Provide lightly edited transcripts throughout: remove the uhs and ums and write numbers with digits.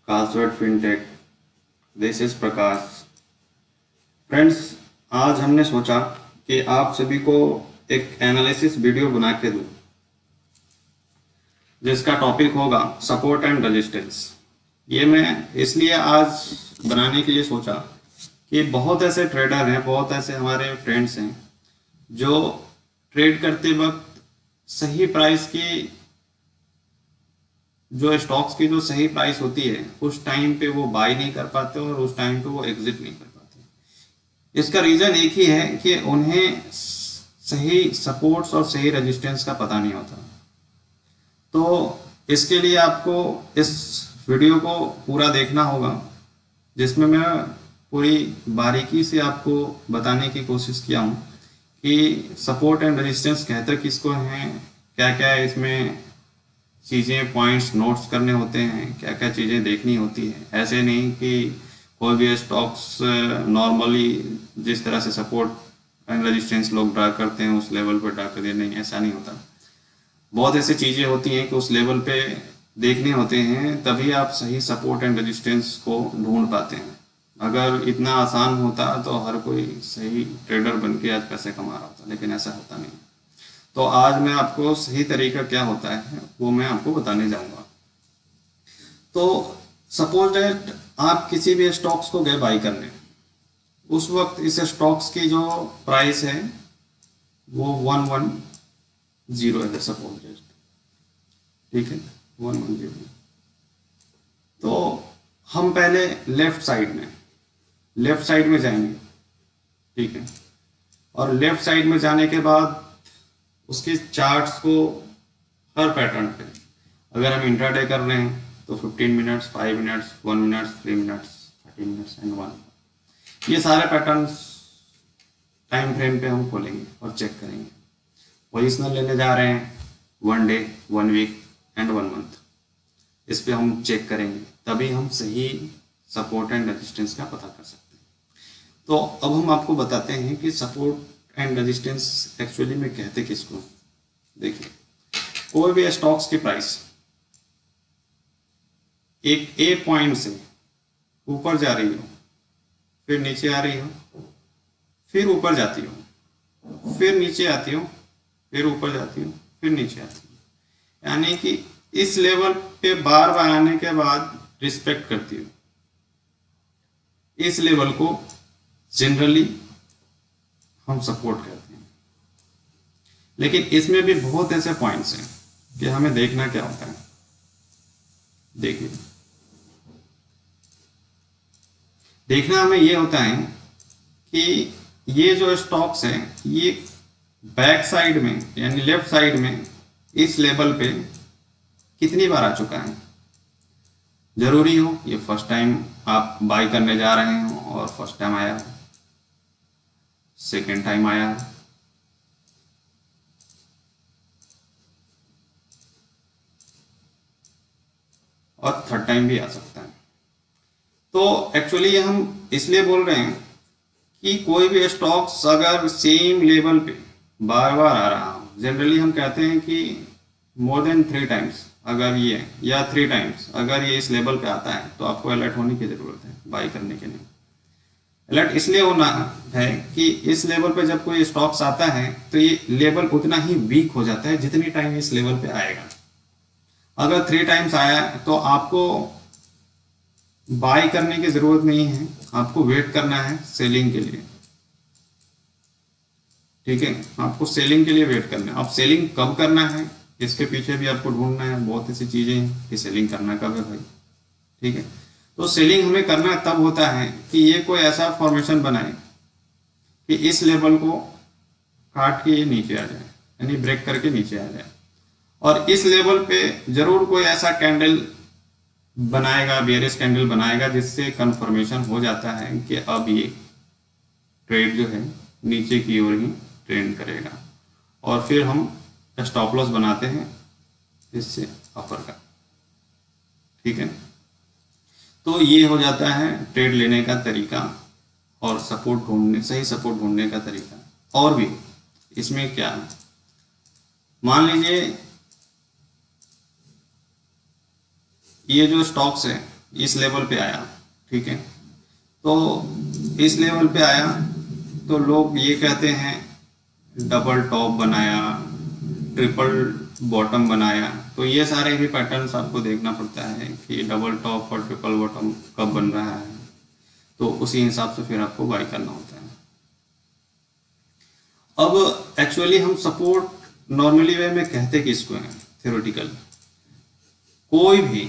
Password FinTech, this is Prakash. Friends, आज हमने सोचा कि आप सभी को एक एनालिसिस वीडियो बना के दूं, जिसका टॉपिक होगा सपोर्ट एंड रेजिस्टेंस। ये मैं इसलिए आज बनाने के लिए सोचा कि बहुत ऐसे ट्रेडर हैं, बहुत ऐसे हमारे फ्रेंड्स हैं जो ट्रेड करते वक्त सही प्राइस की, जो स्टॉक्स की जो सही प्राइस होती है उस टाइम पे वो बाय नहीं कर पाते और उस टाइम पे वो एग्जिट नहीं कर पाते। इसका रीजन एक ही है कि उन्हें सही सपोर्ट्स और सही रेजिस्टेंस का पता नहीं होता। तो इसके लिए आपको इस वीडियो को पूरा देखना होगा, जिसमें मैं पूरी बारीकी से आपको बताने की कोशिश किया हूँ कि सपोर्ट एंड रेजिस्टेंस कहते किसको हैं, क्या क्या इसमें चीज़ें, पॉइंट्स नोट्स करने होते हैं, क्या क्या चीज़ें देखनी होती है। ऐसे नहीं कि कोई भी स्टॉक्स नॉर्मली जिस तरह से सपोर्ट एंड रेजिस्टेंस लोग ड्रा करते हैं उस लेवल पर ड्रा कर दिया, नहीं, ऐसा नहीं होता। बहुत ऐसी चीज़ें होती हैं कि उस लेवल पे देखने होते हैं, तभी आप सही सपोर्ट एंड रेजिस्टेंस को ढूंढ पाते हैं। अगर इतना आसान होता तो हर कोई सही ट्रेडर बन के आज पैसे कमा रहा होता, लेकिन ऐसा होता नहीं। तो आज मैं आपको सही तरीका क्या होता है वो मैं आपको बताने जाऊंगा। तो सपोज दैट आप किसी भी स्टॉक्स को गए बाई करने, उस वक्त इस स्टॉक्स की जो प्राइस है वो 110 है, सपोज दैट, ठीक है, 110। तो हम पहले लेफ्ट साइड में जाएंगे, ठीक है, और लेफ्ट साइड में जाने के बाद उसके चार्ट्स को हर पैटर्न पे, अगर हम इंट्राडे कर रहे हैं तो 15 minutes, 5 minutes, 1 minutes, 3 minutes, 30 minutes and 1, ये सारे पैटर्न्स टाइम फ्रेम पे हम खोलेंगे और चेक करेंगे। पोजिशनल लेने जा रहे हैं 1 डे, 1 वीक एंड 1 मंथ, इस पे हम चेक करेंगे, तभी हम सही सपोर्ट एंड रेजिस्टेंस का पता कर सकते हैं। तो अब हम आपको बताते हैं कि सपोर्ट एंड रेजिस्टेंस एक्चुअली में कहते किसको। देखिए, कोई भी स्टॉक्स की प्राइस एक ए पॉइंट से ऊपर जा रही हो, फिर नीचे आ रही हो, फिर ऊपर जाती हो, फिर नीचे आती हो, फिर ऊपर जाती हो, फिर नीचे आती हो, यानी कि इस लेवल पे बार बार आने के बाद रिस्पेक्ट करती हो, इस लेवल को जनरली हम सपोर्ट करते हैं। लेकिन इसमें भी बहुत ऐसे पॉइंट्स हैं कि हमें देखना क्या होता है। देखिए, देखना हमें ये होता है कि ये जो स्टॉक्स हैं ये बैक साइड में यानी लेफ्ट साइड में इस लेवल पे कितनी बार आ चुका है। जरूरी हो ये फर्स्ट टाइम आप बाय करने जा रहे हो और फर्स्ट टाइम आया, सेकेंड टाइम आया, और थर्ड टाइम भी आ सकता है। तो एक्चुअली हम इसलिए बोल रहे हैं कि कोई भी स्टॉक्स अगर सेम लेवल पे बार बार आ रहा हो, जनरली हम कहते हैं कि मोर देन 3 टाइम्स अगर ये, या 3 टाइम्स अगर ये इस लेवल पे आता है, तो आपको अलर्ट होने की जरूरत है बाई करने के लिए। अलर्ट इसलिए होना है कि इस लेवल पे जब कोई स्टॉक्स आता है तो ये लेवल उतना ही वीक हो जाता है जितनी टाइम इस लेवल पे आएगा। अगर 3 टाइम्स आया तो आपको बाय करने की जरूरत नहीं है, आपको वेट करना है सेलिंग के लिए, ठीक है, आपको सेलिंग के लिए वेट करना है। अब सेलिंग कब करना है इसके पीछे भी आपको ढूंढना है, बहुत ऐसी चीजें हैं कि सेलिंग करना कब है भाई, ठीक है। तो सेलिंग हमें करना तब होता है कि ये कोई ऐसा फॉर्मेशन बनाए कि इस लेवल को काट के ये नीचे आ जाए, यानी ब्रेक करके नीचे आ जाए, और इस लेवल पे जरूर कोई ऐसा कैंडल बनाएगा, बेयरिश कैंडल बनाएगा, जिससे कंफर्मेशन हो जाता है कि अब ये ट्रेड जो है नीचे की ओर ही ट्रेंड करेगा, और फिर हम स्टॉप लॉस बनाते हैं इससे अपर का, ठीक है। तो ये हो जाता है ट्रेड लेने का तरीका। और सही सपोर्ट ढूंढने का तरीका। और भी इसमें क्या है, मान लीजिए ये जो स्टॉक्स है इस लेवल पे आया, ठीक है, तो इस लेवल पे आया तो लोग ये कहते हैं डबल टॉप बनाया, ट्रिपल बॉटम बनाया। तो ये सारे भी पैटर्न्स आपको देखना पड़ता है कि डबल टॉप और ट्रिपल बॉटम कब बन रहा है, तो उसी हिसाब से फिर आपको बाई करना होता है। अब एक्चुअली हम सपोर्ट नॉर्मली वे में कहते किसको हैं, थ्योरेटिकल, कोई भी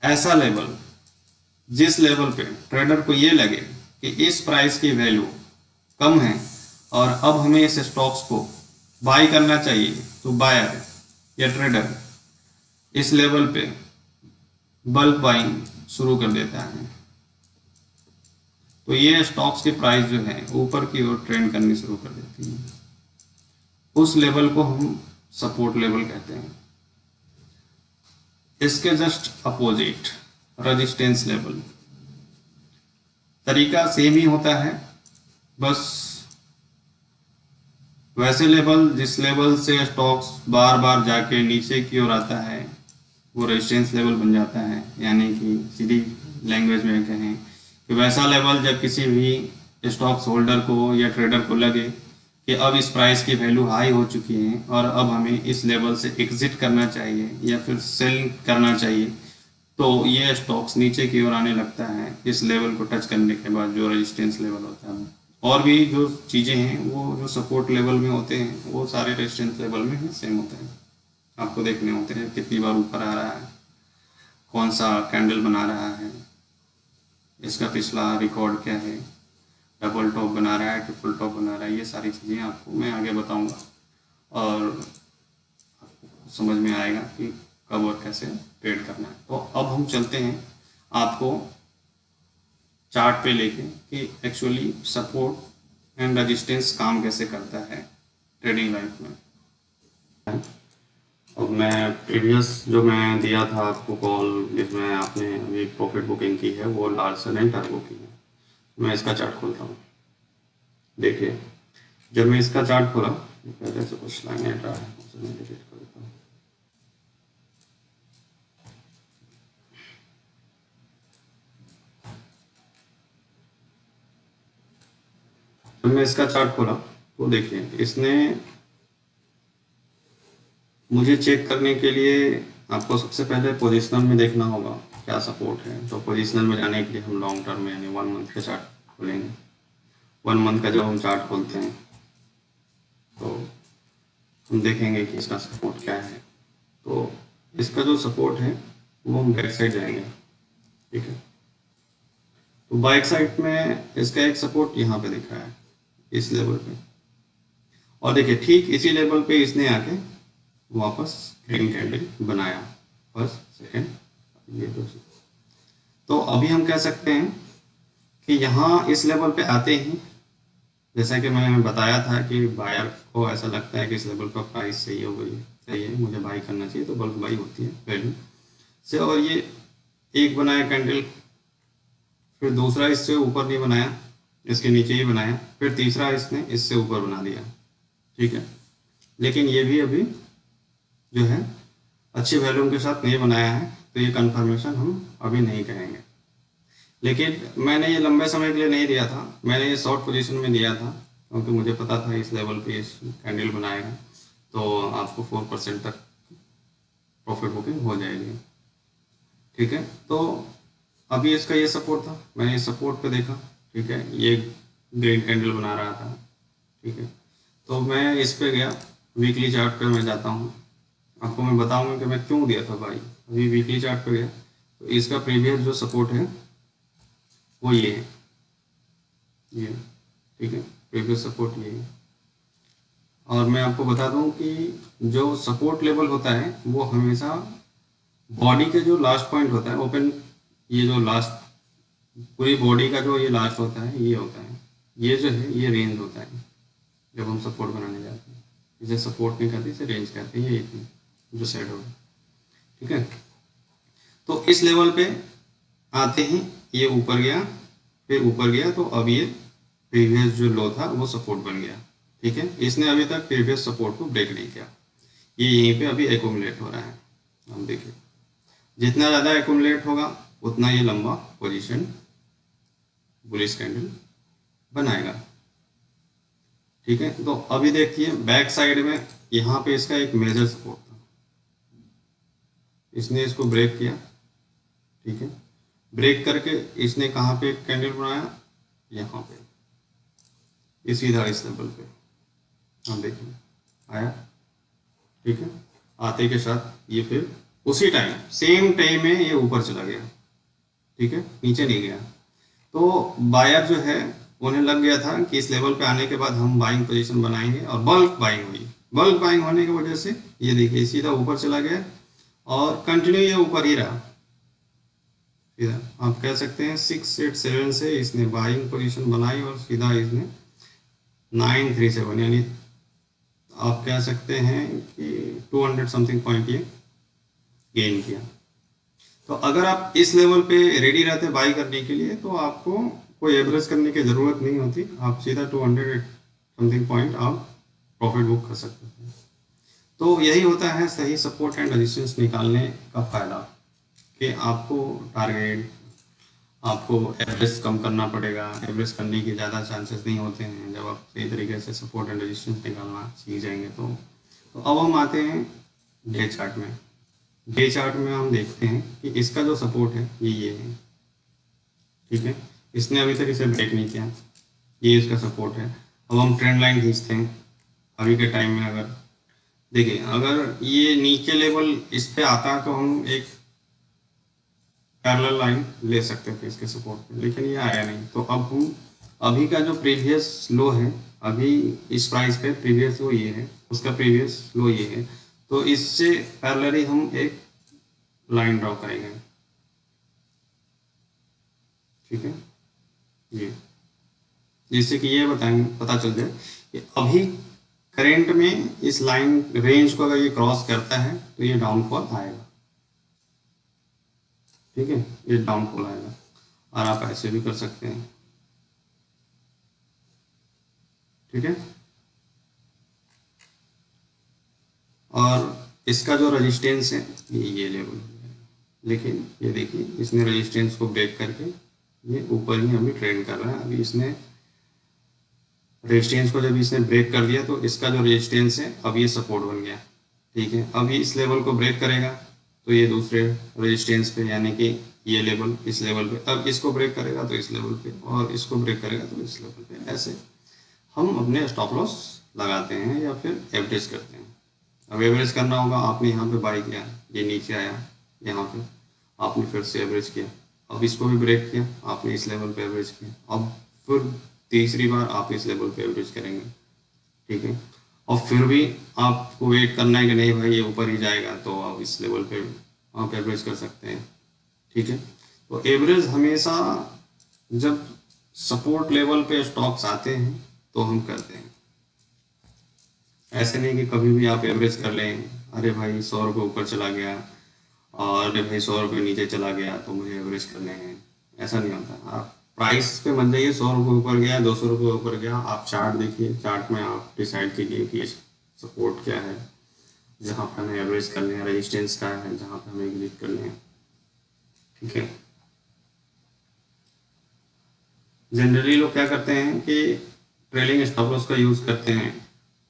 ऐसा लेवल जिस लेवल पे ट्रेडर को ये लगे कि इस प्राइस की वैल्यू कम है और अब हमें इस स्टॉक्स को बाई करना चाहिए, तो बायर या ट्रेडर इस लेवल पे बल्क बाइंग शुरू कर देता है। तो ये स्टॉक्स की प्राइस जो है ऊपर की ओर ट्रेंड करनी शुरू कर देती है। उस लेवल को हम सपोर्ट लेवल कहते हैं। इसके जस्ट अपोजिट रेजिस्टेंस लेवल, तरीका सेम ही होता है, बस वैसे लेवल जिस लेवल से स्टॉक्स बार बार जाके नीचे की ओर आता है वो रेजिस्टेंस लेवल बन जाता है। यानी कि सीधी लैंग्वेज में कहें कि वैसा लेवल जब किसी भी स्टॉक्स होल्डर को या ट्रेडर को लगे कि अब इस प्राइस की वैल्यू हाई हो चुकी है और अब हमें इस लेवल से एग्जिट करना चाहिए या फिर सेल करना चाहिए, तो ये स्टॉक्स नीचे की ओर आने लगता है इस लेवल को टच करने के बाद, जो रेजिस्टेंस लेवल होता है। और भी जो चीज़ें हैं वो जो सपोर्ट लेवल में होते हैं वो सारे रेजिस्टेंस लेवल में ही सेम होते हैं। आपको देखने होते हैं कितनी बार ऊपर आ रहा है, कौन सा कैंडल बना रहा है, इसका पिछला रिकॉर्ड क्या है, डबल टॉप बना रहा है, ट्रिपल टॉप बना रहा है, ये सारी चीज़ें आपको मैं आगे बताऊंगा और आपको समझ में आएगा कि कब और कैसे ट्रेड करना है। तो अब हम चलते हैं आपको चार्ट पे लेके कि एक्चुअली सपोर्ट एंड रेजिस्टेंस काम कैसे करता है ट्रेडिंग लाइफ में। अब मैं प्रीवियस जो मैं दिया था आपको कॉल जिसमें आपने अभी प्रॉफिट बुकिंग की है वो लार्सन एंड टर्बो की है। मैं इसका चार्ट खोलता हूँ। देखिए जब मैं इसका चार्ट खोला पहले से कुछ लाइन हटा है उसे मैं डिलीट कर देता हूँ। जब मैं इसका चार्ट खोला तो देखिए इसने मुझे चेक करने के लिए आपको सबसे पहले पोजिशनल में देखना होगा क्या सपोर्ट है। तो पोजिशनल में जाने के लिए हम लॉन्ग टर्म में यानी 1 मंथ का चार्ट खोलेंगे। 1 मंथ का जब हम चार्ट खोलते हैं तो हम देखेंगे कि इसका सपोर्ट क्या है। तो इसका जो सपोर्ट है वो हम बैक साइड जाएंगे, ठीक है। तो बैक साइड में इसका एक सपोर्ट यहाँ पे दिखा है इस लेवल पे, और देखिए ठीक इसी लेवल पे इसने आके वापस ग्रीन कैंडल बनाया, फर्स्ट सेकेंड ये दूसरा। तो अभी हम कह सकते हैं कि यहाँ इस लेवल पे आते ही जैसा कि मैंने बताया था कि बायर को ऐसा लगता है कि इस लेवल का प्राइस सही हो गई, सही है, मुझे बाई करना चाहिए, तो बल्क बाई होती है वैल्यू से। और ये एक बनाया कैंडल, फिर दूसरा इससे ऊपर नहीं बनाया, इसके नीचे ही बनाया, फिर तीसरा इसने इससे ऊपर बना दिया, ठीक है। लेकिन ये भी अभी जो है अच्छी वैल्यू के साथ नहीं बनाया है, तो ये कंफर्मेशन हम अभी नहीं कहेंगे। लेकिन मैंने ये लंबे समय के लिए नहीं दिया था, मैंने ये शॉर्ट पोजीशन में दिया था क्योंकि मुझे पता था इस लेवल पे इस कैंडल बनाएगा तो आपको 4% तक प्रॉफिट बुकिंग हो जाएगी, ठीक है। तो अभी इसका ये सपोर्ट था, मैंने इस सपोर्ट पे देखा, ठीक है, ये ग्रीन कैंडल बना रहा था, ठीक है। तो मैं इस पे गया, वीकली चार्ट पे मैं जाता हूँ, आपको मैं बताऊंगा कि मैं क्यों दिया था भाई। अभी वीकली चार्ट पे गया तो इसका प्रीवियस जो सपोर्ट है वो ये है, ये, ठीक है, प्रीवियस सपोर्ट ये है। और मैं आपको बता दूं कि जो सपोर्ट लेवल होता है वो हमेशा बॉडी के जो लास्ट पॉइंट होता है ओपन, ये जो लास्ट पूरी बॉडी का जो ये लास्ट होता है ये होता है, ये जो है ये रेंज होता है। जब हम सपोर्ट बनाने जाते हैं इसे सपोर्ट नहीं कहते, इसे रेंज कहते हैं, ये इतनी जो सेट होगा, ठीक है। तो इस लेवल पे आते ही ये ऊपर गया, फिर ऊपर गया, तो अब ये प्रीवियस जो लो था वो सपोर्ट बन गया। ठीक है, इसने अभी तक प्रीवियस सपोर्ट को ब्रेक नहीं किया, ये यहीं पे अभी एक्यूमुलेट हो रहा है। हम देखिए जितना ज़्यादा एक्यूमुलेट होगा उतना ये लंबा पोजीशन बुलिश कैंडल बनाएगा। ठीक है, तो अभी देखिए बैक साइड में यहाँ पे इसका एक मेजर सपोर्ट था, इसने इसको ब्रेक किया। ठीक है, ब्रेक करके इसने कहाँ पे कैंडल बनाया, यहाँ पे, ये सीधा इस लेवल पे हम देखिए आया। ठीक है, आते के साथ ये फिर उसी टाइम सेम टाइम में ये ऊपर चला गया। ठीक है, नीचे नहीं गया। तो बायर जो है उन्हें लग गया था कि इस लेवल पे आने के बाद हम बाइंग पोजीशन बनाएंगे, और बल्क बाइंग हुई। बल्क बाइंग होने की वजह से ये देखिए सीधा ऊपर चला गया और कंटिन्यू ये ऊपर ही रहा। सीधा आप कह सकते हैं 687 से इसने बाइंग पोजीशन बनाई और सीधा इसने 937 यानी आप कह सकते हैं कि 200 समथिंग पॉइंट ये गेन किया। तो अगर आप इस लेवल पे रेडी रहते बाई करने के लिए तो आपको कोई एवरेज करने की ज़रूरत नहीं होती, आप सीधा 200 समथिंग पॉइंट आप प्रॉफिट बुक कर सकते हैं। तो यही होता है सही सपोर्ट एंड रेजिस्टेंस निकालने का फ़ायदा, कि आपको टारगेट, आपको एवरेज कम करना पड़ेगा। एवरेज करने के ज़्यादा चांसेस नहीं होते हैं जब आप सही तरीके से सपोर्ट एंड रेजिस्टेंस निकालना सीख जाएंगे। तो अब हम आते हैं डे चार्ट में। डे चार्ट में हम देखते हैं कि इसका जो सपोर्ट है ये है। ठीक है, इसने अभी तक इसे ब्रेक नहीं किया, ये इसका सपोर्ट है। अब हम ट्रेंड लाइन खींचते हैं अभी के टाइम में। अगर देखिए अगर ये नीचे लेवल इस पे आता तो हम एक पैरेलल लाइन ले सकते थे इसके सपोर्ट पे, लेकिन ये आया नहीं। तो अब हम अभी का जो प्रीवियस लो है, अभी इस प्राइस पे प्रीवियस लो ये है, उसका प्रीवियस लो ये है, तो इससे पैरेलली हम एक लाइन ड्रॉ करेंगे। ठीक है, ये जिससे कि ये बताएंगे, पता चल जाए कि अभी करंट में इस लाइन रेंज को अगर ये क्रॉस करता है तो ये डाउनफॉल आएगा। ठीक है, ये डाउनफॉल आएगा, और आप ऐसे भी कर सकते हैं। ठीक है, और इसका जो रेजिस्टेंस है ये लेवल है, लेकिन ये देखिए इसने रेजिस्टेंस को ब्रेक करके ये ऊपर ही अभी ट्रेंड कर रहा है। अभी इसने रेजिस्टेंस को जब इसने ब्रेक कर दिया तो इसका जो रेजिस्टेंस है अब ये सपोर्ट बन गया। ठीक है, अब ये इस लेवल को ब्रेक करेगा तो ये दूसरे रेजिस्टेंस पे, यानी कि ये लेवल इस लेवल पे, अब इसको ब्रेक करेगा तो इस लेवल पे, और इसको ब्रेक करेगा तो इस लेवल पे। ऐसे हम अपने स्टॉप लॉस लगाते हैं या फिर एवरेज करते हैं। अब एवरेज करना होगा, आपने यहाँ पे बाई किया, ये नीचे आया, यहाँ पे आपने फिर से एवरेज किया, अब इसको भी ब्रेक किया, आपने इस लेवल पे एवरेज किया, अब फिर तीसरी बार आप इस लेवल पे एवरेज करेंगे। ठीक है, और फिर भी आपको वेट करना है कि नहीं भाई ये ऊपर ही जाएगा, तो आप इस लेवल पे आप एवरेज कर सकते हैं। ठीक है, तो एवरेज हमेशा जब सपोर्ट लेवल पे स्टॉक्स आते हैं तो हम करते हैं। ऐसे नहीं कि कभी भी आप एवरेज कर लें, अरे भाई 100 रुपये ऊपर चला गया और अरे भाई 100 रुपये नीचे चला गया तो मुझे एवरेज करने हैं, ऐसा नहीं होता। आप प्राइस पे मत जाइए, 100 रुपये ऊपर गया, 200 रुपये ऊपर गया, आप चार्ट देखिए, चार्ट में आप डिसाइड कीजिए कि सपोर्ट क्या है, जहाँ पर हमें एवरेज करने हैं, रेजिस्टेंस क्या है जहाँ पर हमें एग्जिट करने हैं। ठीक है, जनरली लोग क्या करते हैं कि ट्रेलिंग स्टॉप लॉस का यूज़ करते हैं।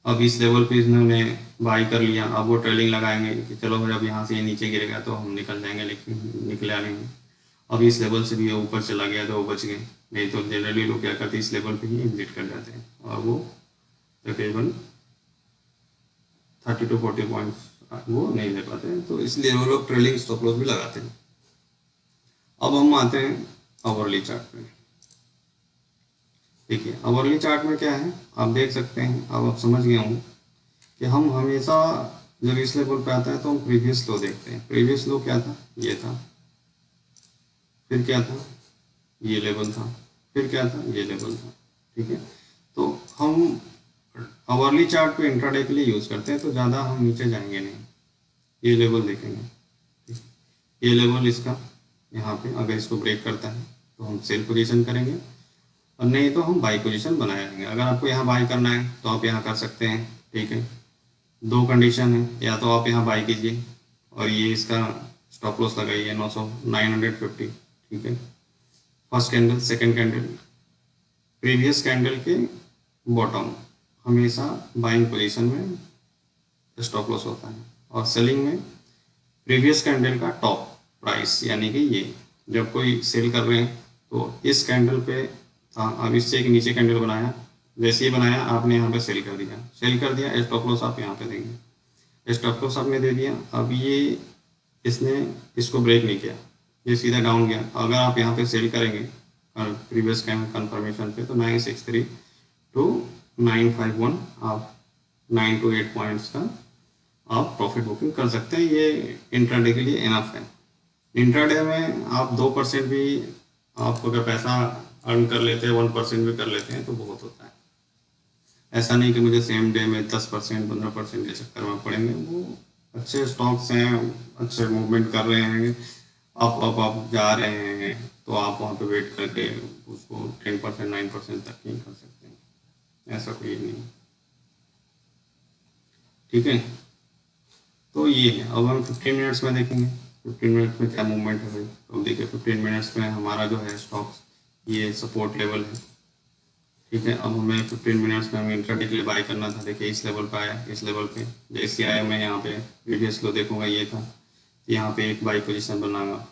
अब इस लेवल पे इन्होंने बाई कर लिया, अब वो ट्रेलिंग लगाएंगे कि चलो भाई अब यहाँ से ये नीचे गिरेगा तो हम निकल जाएंगे, लेकिन निकला नहीं। अब इस लेवल से भी ये ऊपर चला गया तो वो बच गए, नहीं तो जनरली लोग क्या करते हैं इस लेवल पे ही एग्जिट कर जाते हैं, और वो तकरीबन 30 to 40 पॉइंट्स वो नहीं ले पाते हैं, तो इसलिए वो लोग ट्रेलिंग स्टॉप लॉस भी लगाते हैं। अब हम आते हैं आवरली चार्ट पे। देखिए आवरली चार्ट में क्या है आप देख सकते हैं, अब आप समझ गए होंगे कि हम हमेशा जब इस लेवल पे आता है तो हम प्रीवियस लो देखते हैं। प्रीवियस लो क्या था, ये था, फिर क्या था, ये लेवल था, फिर क्या था, ये लेवल था। ठीक है, तो हम आवरली चार्ट पे इंट्राडे के लिए यूज़ करते हैं, तो ज़्यादा हम नीचे जाएंगे नहीं, ये लेवल देखेंगे। ये लेवल इसका यहाँ पे अगर इसको ब्रेक करता है तो हम सेल पोजीशन करेंगे, और नहीं तो हम बाई पोजीशन बनाए रहेंगे। अगर आपको यहाँ बाई करना है तो आप यहाँ कर सकते हैं, ठीक है। दो कंडीशन है, या तो आप यहाँ बाई कीजिए और ये इसका स्टॉप लॉस लगाइए 950, ठीक है। First candle, second candle, previous candle के बॉटम हमेशा बाइंग पोजीशन में स्टॉप लॉस होता है, और सेलिंग में प्रीवियस कैंडल का टॉप प्राइस, यानी कि ये जब कोई सेल कर रहे हैं तो इस कैंडल पे था, अब इससे एक नीचे कैंडल बनाया, जैसे ही बनाया आपने यहाँ पे सेल कर दिया, स्टॉप लॉस आप यहाँ पे देंगे, स्टॉप लॉस आपने दे दिया। अब ये इसने इसको ब्रेक नहीं किया, ये सीधा डाउन गया। अगर आप यहाँ पे सेल करेंगे प्रीवियस कंफर्मेशन पे तो 963 to 951 आप 9 to 8 पॉइंट्स का आप प्रॉफिट बुकिंग कर सकते हैं। ये इंट्राडे के लिए इनफ है। इंट्राडे में आप 2% भी आप अगर पैसा अर्न कर लेते हैं, 1% भी कर लेते हैं तो बहुत होता है। ऐसा नहीं कि मुझे सेम डे में 10%, 15% के चक्कर में पड़ेंगे। वो अच्छे स्टॉक्स हैं, अच्छे मूवमेंट कर रहे हैं, आप जा रहे हैं तो आप वहाँ पे वेट करके उसको 10%, 9% तक ही कर सकते हैं, ऐसा कोई नहीं, ठीक है। तो ये है। अब हम 15 मिनट्स में देखेंगे 15 मिनट्स में क्या मूवमेंट है भाई। तो देखिए 15 मिनट्स में हमारा जो है स्टॉक्स ये सपोर्ट लेवल है, ठीक है। अब हमें 15 मिनट्स में हमें इंट्राडे के लिए बाय करना था। देखिए इस लेवल पे आया, इस लेवल पे जैसे आया मैं यहाँ पे प्रीवियस लो देखूंगा, ये था, यहाँ पे एक बाई पोजीशन बनाऊंगा,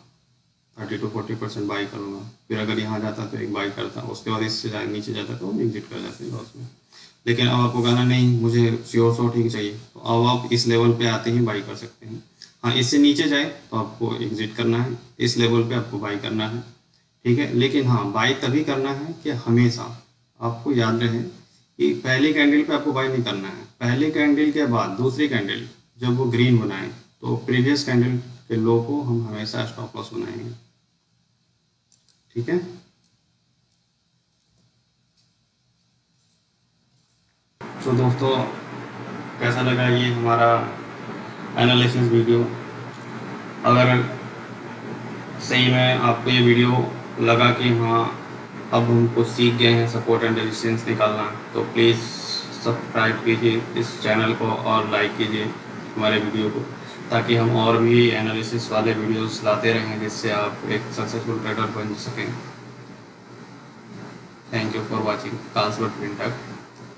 30 to 40% बाई करूँगा। फिर अगर यहाँ जाता तो एक बाई करता, उसके बाद इससे नीचे जाता तो हम एग्जिट कर जाते लॉस में। लेकिन अब आपको कहना नहीं मुझे श्योर शॉट ही चाहिए, तो अब आप इस लेवल पे आते ही बाई कर सकते हैं। हाँ, इससे नीचे जाए तो आपको एग्जिट करना है, इस लेवल पे आपको बाई करना है, ठीक है। लेकिन हाँ, बाई तभी करना है कि हमेशा आपको याद रहे कि पहली कैंडल पे आपको बाई नहीं करना है। पहली कैंडल के बाद दूसरी कैंडल जब वो ग्रीन बनाए तो प्रीवियस कैंडल के लो को हम हमेशा स्टॉप लॉस बनाएंगे, ठीक है। तो दोस्तों कैसा लगा ये हमारा एनालिसिस वीडियो। अगर सही में आपको ये वीडियो लगा कि हाँ अब हमको सीख गए हैं सपोर्ट एंड रेजिस्टेंस निकालना, तो प्लीज़ सब्सक्राइब कीजिए इस चैनल को और लाइक कीजिए हमारे वीडियो को, ताकि हम और भी एनालिसिस वाले वीडियोस लाते रहें जिससे आप एक सक्सेसफुल ट्रेडर बन सकें। Thank you for watching Karlsworth fintech.